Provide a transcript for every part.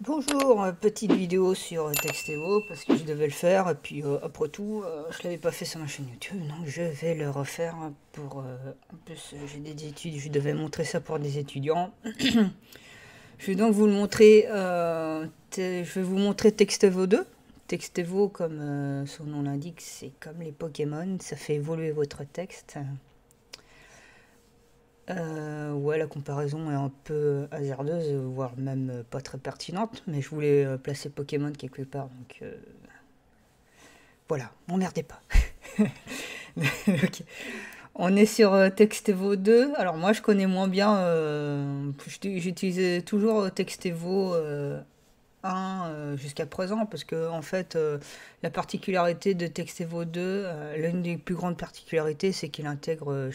Bonjour, petite vidéo sur Textevo parce que je devais le faire et puis après tout je l'avais pas fait sur ma chaîne YouTube, donc je vais le refaire pour en plus j'ai des études, je devais montrer ça pour des étudiants. Je vais donc vous le montrer, je vais vous montrer Textevo 2. Textevo, comme son nom l'indique, c'est comme les Pokémon, ça fait évoluer votre texte. Ouais, la comparaison est un peu hasardeuse, voire même pas très pertinente, mais je voulais placer Pokémon quelque part, donc voilà, m'emmerdez pas. Ok. On est sur Textevo 2. Alors moi je connais moins bien, j'utilisais toujours Textevo 1 jusqu'à présent, parce que en fait la particularité de Textevo 2, l'une des plus grandes particularités, c'est qu'il intègre,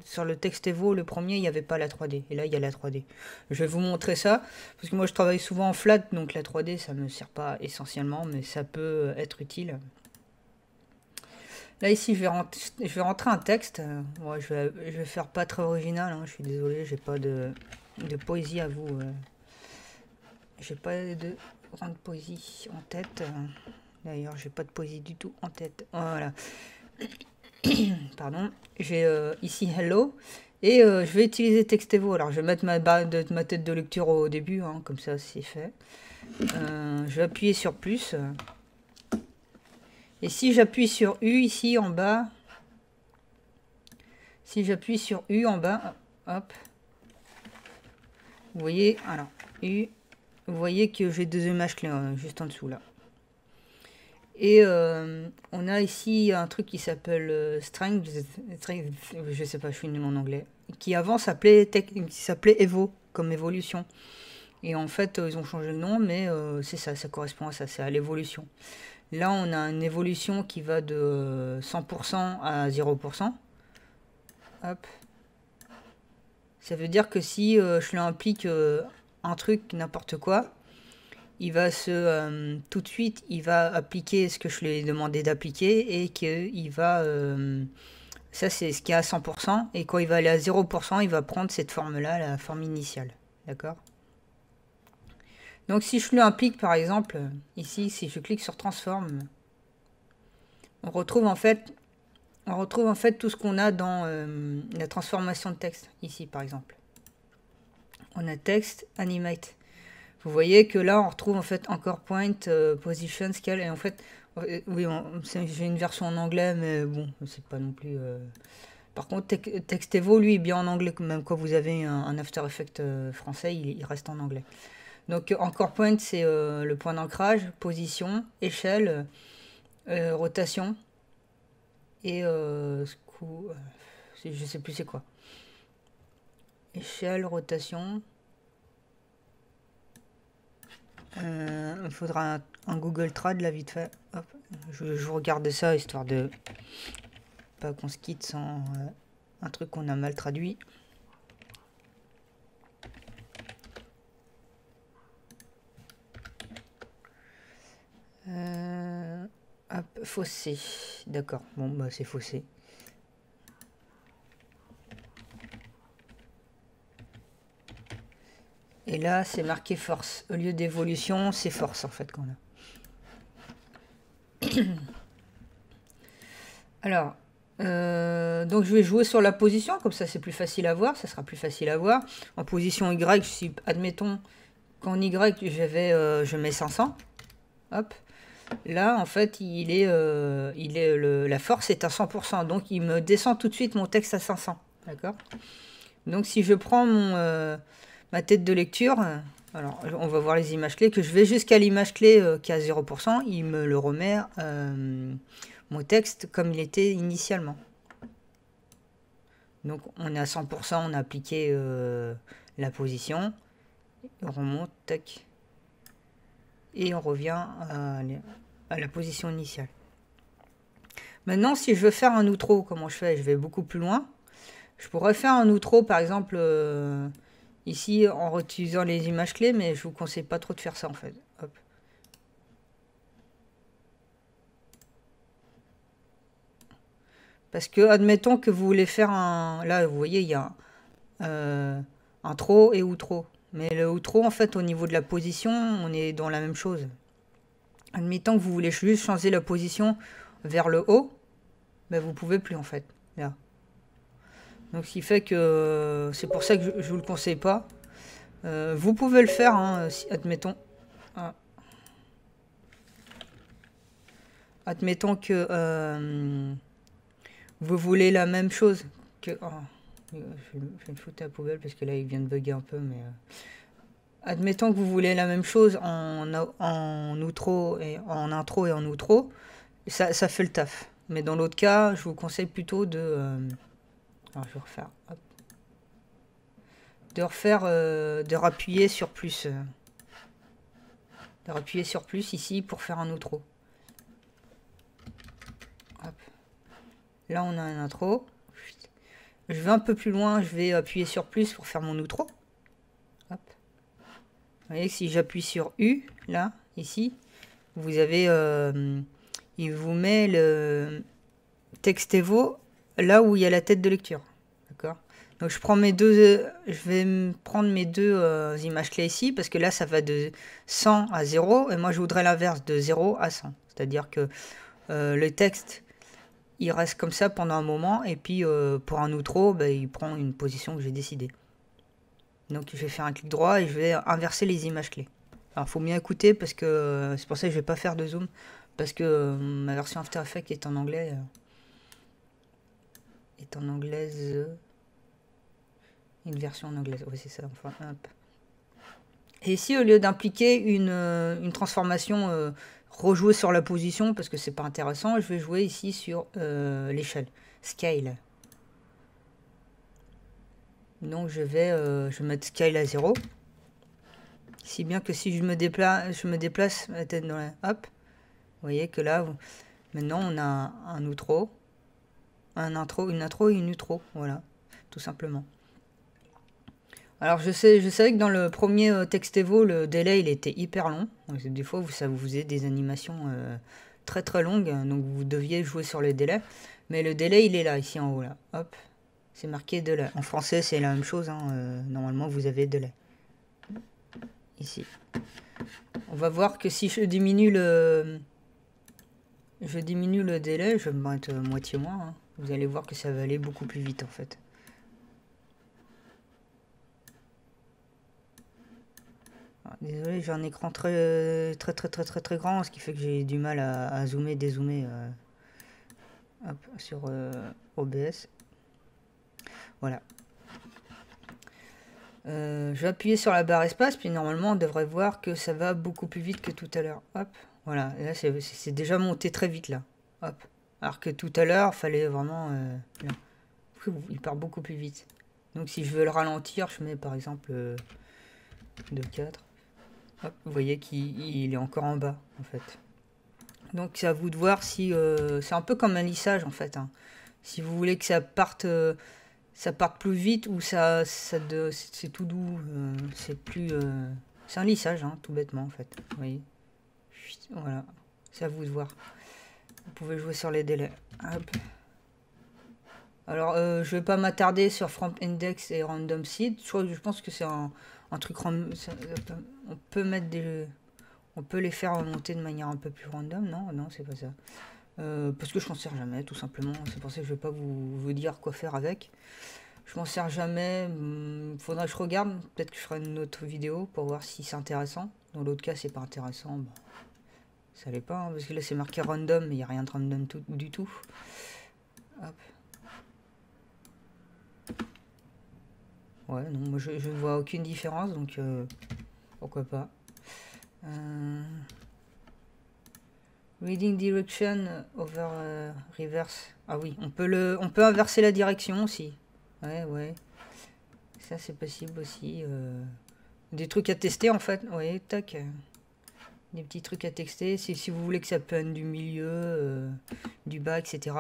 sur le Textevo, le premier, il n'y avait pas la 3D, et là il y a la 3D. Je vais vous montrer ça, parce que moi je travaille souvent en flat, donc la 3D ça me sert pas essentiellement, mais ça peut être utile. Là ici je vais rentrer un texte. Ouais, je vais faire pas très original, hein, je suis désolé, j'ai pas de poésie à vous. J'ai pas de grande poésie en tête. D'ailleurs, j'ai pas de poésie du tout en tête. Voilà. Pardon. J'ai ici Hello. Et je vais utiliser Textevo. Alors, je vais mettre ma tête de lecture au début, hein, comme ça c'est fait. Je vais appuyer sur plus. Et si j'appuie sur U ici en bas, si j'appuie sur U en bas, hop, vous voyez, alors, U, vous voyez que j'ai deux images clés juste en dessous là. Et on a ici un truc qui s'appelle Strength, je sais pas, je suis nul en anglais, qui avant s'appelait Evo, comme évolution. Et en fait, ils ont changé le nom, mais c'est ça, ça correspond à ça, c'est à l'évolution. Là, on a une évolution qui va de 100% à 0%. Hop. Ça veut dire que si je lui implique un truc, n'importe quoi, il va tout de suite, il va appliquer ce que je lui ai demandé d'appliquer et qu'il va, ça c'est ce qui est à 100%, et quand il va aller à 0%, il va prendre cette forme-là, la forme initiale. D'accord? Donc si je lui implique par exemple, ici, si je clique sur Transform, on retrouve en fait tout ce qu'on a dans la transformation de texte, ici par exemple. On a texte, animate. Vous voyez que là, on retrouve en fait encore point, position, scale, et en fait, oui, j'ai une version en anglais, mais bon, c'est pas non plus... Par contre, Textevo, lui, est bien en anglais, même quand vous avez un After Effects français, il reste en anglais. Donc, encore point, c'est le point d'ancrage, position, échelle, rotation, et je sais plus c'est quoi. Échelle, rotation... il faudra un Google Trad là vite fait. Hop. Je regarde ça histoire de pas qu'on se quitte sans un truc qu'on a mal traduit. Hop, fossé. D'accord. Bon bah c'est fossé. Et là c'est marqué force. Au lieu d'évolution, c'est force en fait qu'on a. Alors, donc je vais jouer sur la position, comme ça c'est plus facile à voir, ça sera plus facile à voir. En position Y, si, admettons qu'en Y je mets 500, hop. Là en fait la force est à 100%, donc il me descend tout de suite mon texte à 500, d'accord. Donc si je prends ma tête de lecture, alors on va voir les images clés, que je vais jusqu'à l'image clé qui est à 0%, il me le remet mon texte comme il était initialement. Donc on est à 100%, on a appliqué la position, on remonte, tac, et on revient à la position initiale. Maintenant, si je veux faire un outro, comment je fais? Je vais beaucoup plus loin. Je pourrais faire un outro, par exemple, ici, en réutilisant les images clés, mais je vous conseille pas trop de faire ça, en fait. Hop. Parce que, admettons que vous voulez faire un... Là, vous voyez, il y a intro et outro. Mais le outro, en fait, au niveau de la position, on est dans la même chose. Admettant que vous voulez juste changer la position vers le haut, ben vous pouvez plus, en fait. Là. Donc, ce qui fait que c'est pour ça que je vous le conseille pas. Vous pouvez le faire, hein, si, admettons. Ah. Admettons que vous voulez la même chose que... Oh, je vais me foutre à la poubelle parce que là, il vient de bugger un peu, mais... Admettons que vous voulez la même chose en outro et en intro et en outro, ça fait le taf. Mais dans l'autre cas, je vous conseille plutôt de... alors, je vais refaire... Hop. De rappuyer sur plus. De rappuyer sur plus ici pour faire un outro. Hop. Là, on a un intro. Je vais un peu plus loin, je vais appuyer sur plus pour faire mon outro. Hop. Vous voyez que si j'appuie sur U, là, ici, vous avez... il vous met le texte Evo là où il y a la tête de lecture. D'accord ? Donc je prends mes deux... je vais prendre mes deux images clés ici, parce que là, ça va de 100 à 0, et moi, je voudrais l'inverse, de 0 à 100. C'est-à-dire que le texte... il reste comme ça pendant un moment, et puis pour un outro, bah, il prend une position que j'ai décidée. Donc je vais faire un clic droit et je vais inverser les images clés. Alors il faut bien écouter parce que c'est pour ça que je vais pas faire de zoom, parce que ma version After Effects est en anglais. Est en anglaise. Une version en anglaise, oui c'est ça. Enfin, hop. Et ici, au lieu d'impliquer une transformation rejouer sur la position, parce que c'est pas intéressant, je vais jouer ici sur l'échelle, scale. Donc je vais mettre scale à 0. Si bien que si je me déplace la tête dans la... Hop. Vous voyez que là, maintenant on a un outro, une intro et une outro. Voilà, tout simplement. Alors je savais que dans le premier texte Evo, le délai il était hyper long. Donc, des fois, ça vous faisait des animations très très longues, donc vous deviez jouer sur le délai. Mais le délai il est là, ici en haut là. Hop, c'est marqué délai. En français c'est la même chose, hein. Normalement vous avez délai. Ici. On va voir que si je diminue le délai, je vais me mettre moitié moins. Hein. Vous allez voir que ça va aller beaucoup plus vite en fait. Ah, désolé, j'ai un écran très grand, ce qui fait que j'ai du mal à zoomer, dézoomer hop, sur OBS. Voilà. Je vais appuyer sur la barre espace, puis normalement on devrait voir que ça va beaucoup plus vite que tout à l'heure. Hop, voilà, et là c'est déjà monté très vite là. Hop, alors que tout à l'heure, fallait vraiment... là. Il part beaucoup plus vite. Donc si je veux le ralentir, je mets par exemple 2,4. Hop, vous voyez qu'il est encore en bas en fait. Donc c'est à vous de voir si... c'est un peu comme un lissage en fait. Hein. Si vous voulez que ça parte plus vite ou c'est tout doux, c'est plus... c'est un lissage, hein, tout bêtement en fait. Vous voyez. Voilà, c'est à vous de voir. Vous pouvez jouer sur les délais. Hop. Alors, je vais pas m'attarder sur From Index et Random Seed. Je pense que c'est un truc... on peut mettre des... On peut les faire remonter de manière un peu plus random. Non, c'est pas ça. Parce que je m'en sers jamais, tout simplement. C'est pour ça que je vais pas vous dire quoi faire avec. Je m'en sers jamais. Faudra que je regarde. Peut-être que je ferai une autre vidéo pour voir si c'est intéressant. Dans l'autre cas, c'est pas intéressant. Bah, ça l'est pas. Hein, parce que là, c'est marqué random, mais il n'y a rien de random du tout. Hop. Ouais, non, moi je ne vois aucune différence, donc pourquoi pas. Reading direction over reverse. Ah oui, on peut inverser la direction aussi. Ouais. Ça c'est possible aussi. Des trucs à tester en fait. Ouais, tac. Des petits trucs à tester. Si vous voulez que ça penne du milieu, du bas, etc.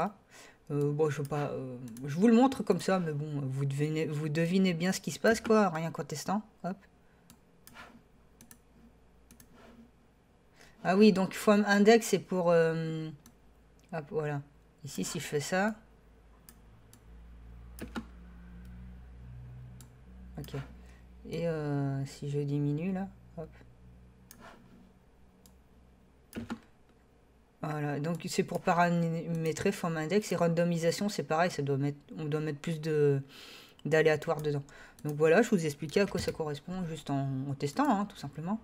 Bon, je vous le montre comme ça, mais bon, vous devinez bien ce qui se passe, quoi, rien qu'en testant. Hop. Ah oui, donc from index, c'est pour... hop, voilà. Ici, si je fais ça... Ok. Et si je diminue là, hop. Voilà, donc c'est pour paramétrer forme index et randomisation, c'est pareil, on doit mettre plus d'aléatoire dedans. Donc voilà, je vous ai expliqué à quoi ça correspond juste en testant, hein, tout simplement.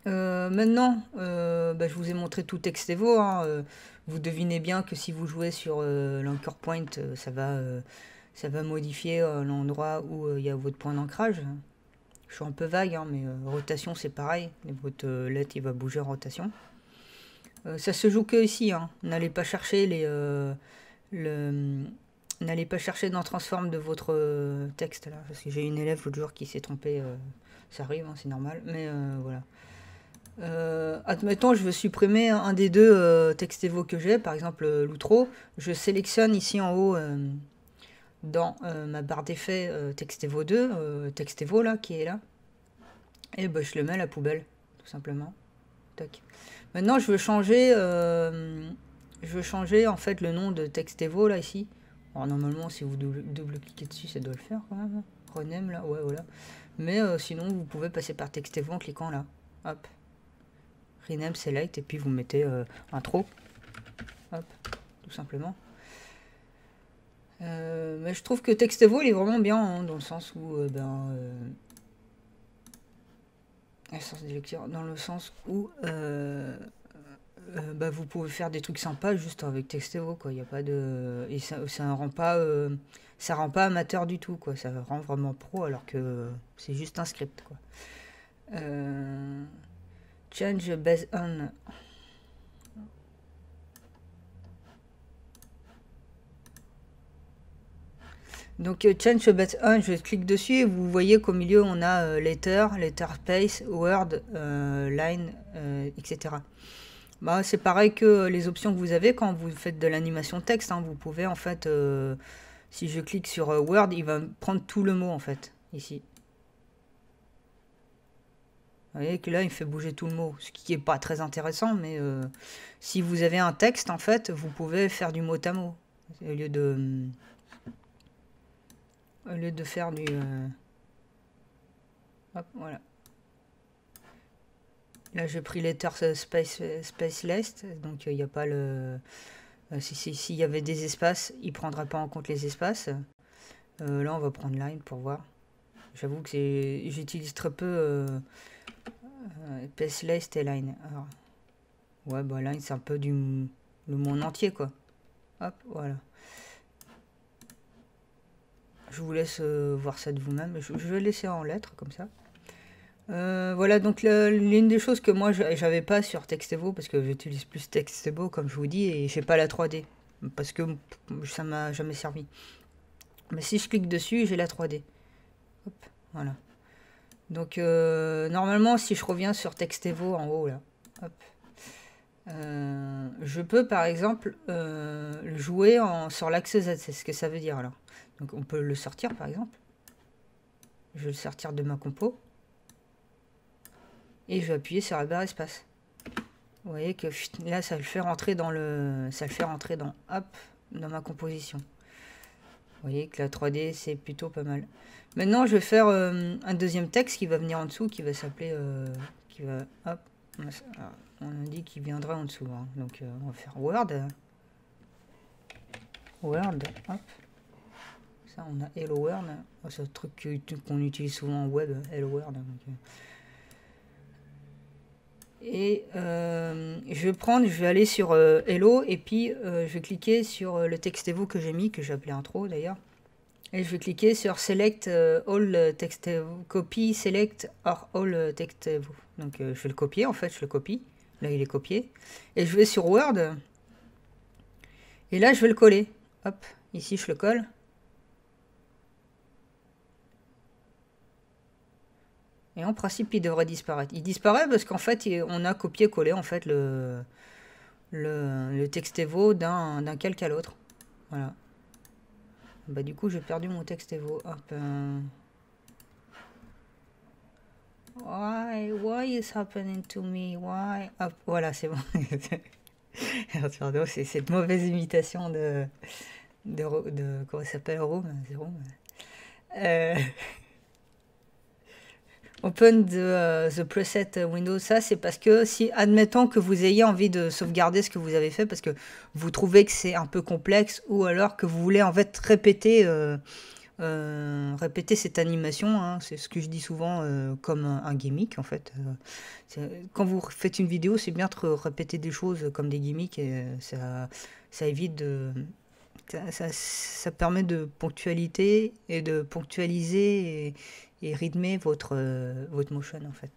Maintenant, bah, je vous ai montré tout Textevo, hein, vous devinez bien que si vous jouez sur l'anchor point, ça va modifier l'endroit où il y a votre point d'ancrage. Je suis un peu vague, hein, mais rotation c'est pareil, votre LED il va bouger en rotation. Ça se joue que ici, hein. N'allez pas chercher n'allez pas chercher dans transform de votre texte là, parce que j'ai une élève l'autre jour qui s'est trompée, ça arrive, hein, c'est normal, mais voilà. Admettons, je veux supprimer un des deux Textevo que j'ai, par exemple l'outro. Je sélectionne ici en haut dans ma barre d'effet Textevo 2, Textevo là, qui est là. Et bah, je le mets à la poubelle, tout simplement. Tac. Maintenant, je veux changer en fait le nom de Textevo là, ici. Alors normalement, si vous double-cliquez dessus, ça doit le faire quand même. Rename là, ouais, voilà. Mais sinon, vous pouvez passer par Textevo en cliquant là. Hop. Rename select et puis vous mettez intro, hop, tout simplement. Mais je trouve que Textevo il est vraiment bien, hein, dans le sens où dans le sens où bah, vous pouvez faire des trucs sympas juste avec Textevo, quoi. Il y a pas de et ça rend pas amateur du tout, quoi. Ça rend vraiment pro alors que c'est juste un script, quoi. Change based on. Donc change based on, je clique dessus et vous voyez qu'au milieu on a letter space, word, line, etc. Bah, c'est pareil que les options que vous avez quand vous faites de l'animation texte, hein. Vous pouvez en fait, si je clique sur word, il va prendre tout le mot en fait, ici. Vous voyez que là, il fait bouger tout le mot, ce qui n'est pas très intéressant, mais si vous avez un texte, en fait, vous pouvez faire du mot à mot, au lieu de faire du... hop, voilà. Là, j'ai pris letter spaceless, donc il n'y a pas le... S'il y avait des espaces, il ne prendrait pas en compte les espaces. Là, on va prendre line pour voir. J'avoue que j'utilise très peu... spaceless et line. Alors, ouais, bah line, c'est un peu le monde entier, quoi. Hop, voilà. Je vous laisse voir ça de vous-même. Je vais laisser en lettres, comme ça. Voilà, donc l'une des choses que moi, j'avais pas sur Textevo, parce que j'utilise plus Textevo, comme je vous dis, et j'ai pas la 3D, parce que ça m'a jamais servi. Mais si je clique dessus, j'ai la 3D. Hop, voilà. Donc, normalement, si je reviens sur Textevo en haut, là, hop, je peux par exemple jouer sur l'axe Z, c'est ce que ça veut dire alors. Donc on peut le sortir par exemple. Je vais le sortir de ma compo. Et je vais appuyer sur la barre espace. Vous voyez que là ça le fait rentrer dans hop, dans ma composition. Vous voyez que la 3D c'est plutôt pas mal. Maintenant je vais faire un deuxième texte qui va venir en dessous, qui va s'appeler hop. On a dit qu'il viendra en dessous, hein. Donc on va faire Word. Word, hop. Ça on a Hello World. Oh, c'est un truc qu'on utilise souvent en web, Hello World. Donc, et je vais aller sur Hello et puis je vais cliquer sur le Textevo que j'ai mis, que j'ai appelé intro d'ailleurs. Et je vais cliquer sur Select All Textevo, Copy, Select or All Textevo. Donc je vais le copier, en fait, je le copie. Là, il est copié. Et je vais sur Word. Et là, je vais le coller. Hop, ici, je le colle. Et en principe, il devrait disparaître. Il disparaît parce qu'en fait, on a copié-collé en fait le Textevo d'un calque à l'autre. Voilà. Bah du coup, j'ai perdu mon Textevo. Hop. Why is happening to me? Why? Hop, voilà, c'est bon. C'est cette mauvaise imitation de comment ça s'appelle, Rome, c'est Rome. Open the preset Windows, ça c'est parce que si, admettons que vous ayez envie de sauvegarder ce que vous avez fait parce que vous trouvez que c'est un peu complexe ou alors que vous voulez en fait répéter cette animation, hein, c'est ce que je dis souvent comme un gimmick en fait. Quand vous faites une vidéo, c'est bien de répéter des choses comme des gimmicks et ça évite de... Ça permet de ponctualité et de ponctualiser et rythmer votre motion en fait.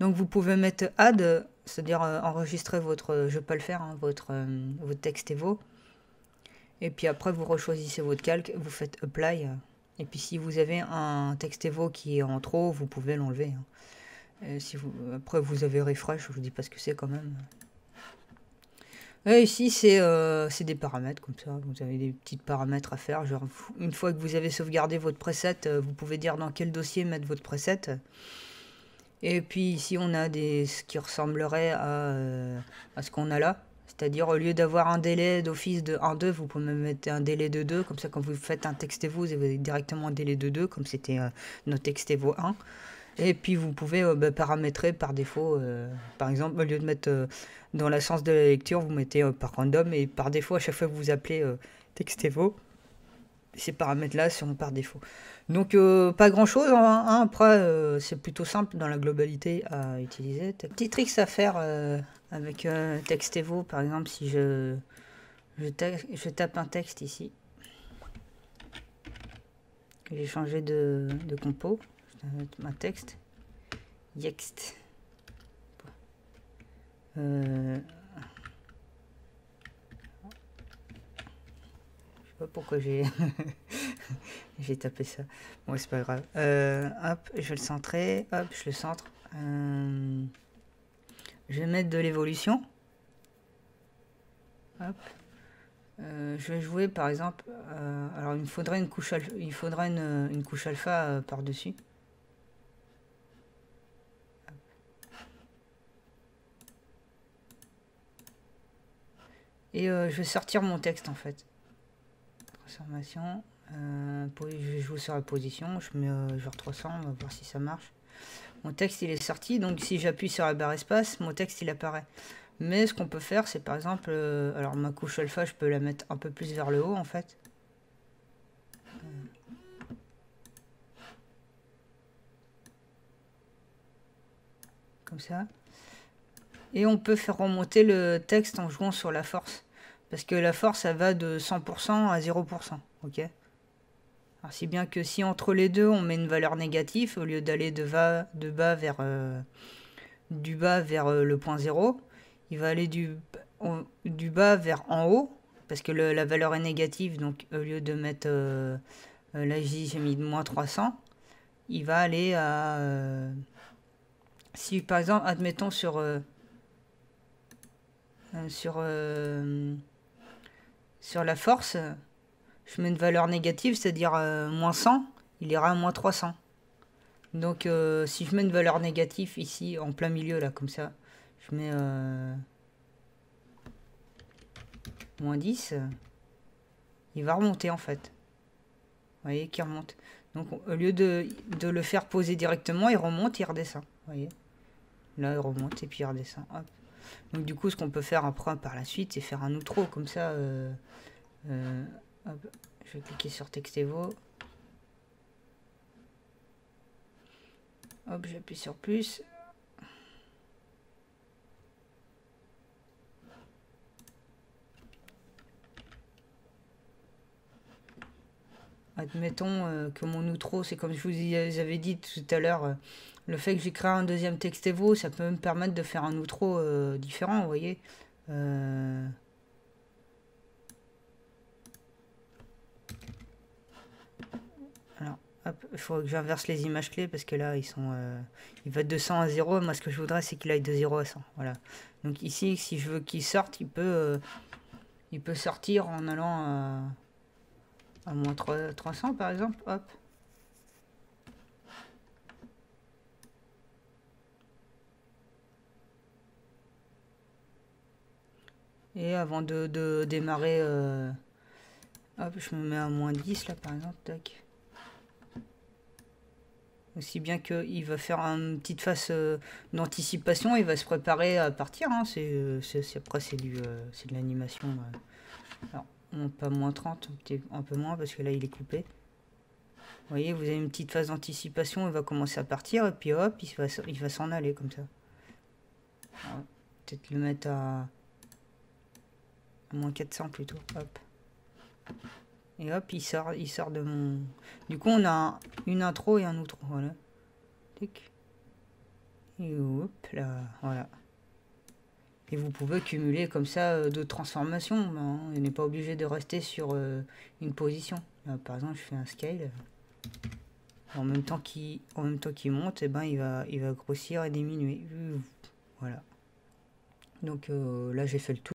Donc vous pouvez mettre add, c'est-à-dire enregistrer votre, je peux le faire, hein, votre texte Evo. Et puis après vous rechoisissez votre calque, vous faites apply. Et puis si vous avez un texte Evo qui est en trop, vous pouvez l'enlever. Hein. Si après vous avez refresh, je vous dis pas ce que c'est quand même. Et ici c'est des paramètres comme ça, vous avez des petits paramètres à faire. Genre, une fois que vous avez sauvegardé votre preset, vous pouvez dire dans quel dossier mettre votre preset. Et puis ici on a ce qui ressemblerait à ce qu'on a là. C'est-à-dire au lieu d'avoir un délai d'office de 1-2, vous pouvez mettre un délai de 2. Comme ça quand vous faites un texte Evo, vous avez directement un délai de 2, comme c'était notre texte Evo 1. Et puis vous pouvez paramétrer par défaut, par exemple au lieu de mettre dans le sens de la lecture, vous mettez par random et par défaut à chaque fois que vous appelez texte Evo, ces paramètres-là seront par défaut. Donc pas grand-chose, hein, après c'est plutôt simple dans la globalité à utiliser. Petit tricks à faire avec texte Evo, par exemple si je tape un texte ici, j'ai changé de compo. Ma texte Yext. Je sais pas pourquoi j'ai j'ai tapé ça. Bon, c'est pas grave. Hop, je vais le centrer. Hop, je le centre. Je vais mettre de l'évolution. Hop. Je vais jouer par exemple. Alors il me faudrait une couche alpha, une couche alpha par-dessus. Et je vais sortir mon texte en fait. Transformation. Je joue sur la position. Je mets genre 300. On va voir si ça marche. Mon texte il est sorti. Donc si j'appuie sur la barre espace, mon texte il apparaît. Mais ce qu'on peut faire, c'est par exemple... alors ma couche alpha, je peux la mettre un peu plus vers le haut en fait. Comme ça. Et on peut faire remonter le texte en jouant sur la force. Parce que la force, ça va de 100% à 0%. Ok. Alors, si bien que si entre les deux, on met une valeur négative, au lieu d'aller du bas vers le point 0, il va aller du bas vers en haut. Parce que la valeur est négative. Donc, au lieu de mettre... là, j'ai mis moins 300. Il va aller à... si, par exemple, admettons sur la force, je mets une valeur négative, c'est-à-dire moins 100, il ira à moins 300. Donc si je mets une valeur négative ici, en plein milieu, là, comme ça, je mets moins 10, il va remonter en fait. Vous voyez qu'il remonte. Donc au lieu de le faire poser directement, il remonte, il redescend. Vous voyez. Là, il remonte et puis il redescend. Hop. Donc du coup, ce qu'on peut faire après par la suite, c'est faire un outro comme ça. Hop, je vais cliquer sur Texte Evo. Hop, j'appuie sur plus. Admettons que mon outro, c'est comme je vous avais dit tout à l'heure, le fait que j'ai créé un deuxième texte Evo, ça peut me permettre de faire un outro différent, vous voyez. Alors, hop, il faut que j'inverse les images clés parce que là, il va de 100 à 0. Moi, ce que je voudrais, c'est qu'il aille de 0 à 100. Voilà. Donc ici, si je veux qu'il sorte, il peut sortir en allant à moins 300 par exemple. Hop. Et avant de démarrer, hop, je me mets à moins 10 là par exemple. Tac. Aussi bien qu'il va faire une petite phase d'anticipation, il va se préparer à partir. Hein. Après, c'est de l'animation. Alors, pas moins 30, un peu moins parce que là, il est coupé. Vous voyez, vous avez une petite phase d'anticipation, il va commencer à partir, et puis hop, il va s'en aller comme ça. Peut-être le mettre à moins 400 plutôt. Hop. Et hop, il sort de mon... Du coup, on a une intro et un outro, voilà. Tic. Et hop, là, voilà. Et vous pouvez cumuler comme ça d'autres transformations. Hein. On n'est pas obligé de rester sur une position. Là, par exemple, je fais un scale. En même temps qu'il monte, et ben, il va grossir et diminuer. Voilà. Donc là, j'ai fait le tour.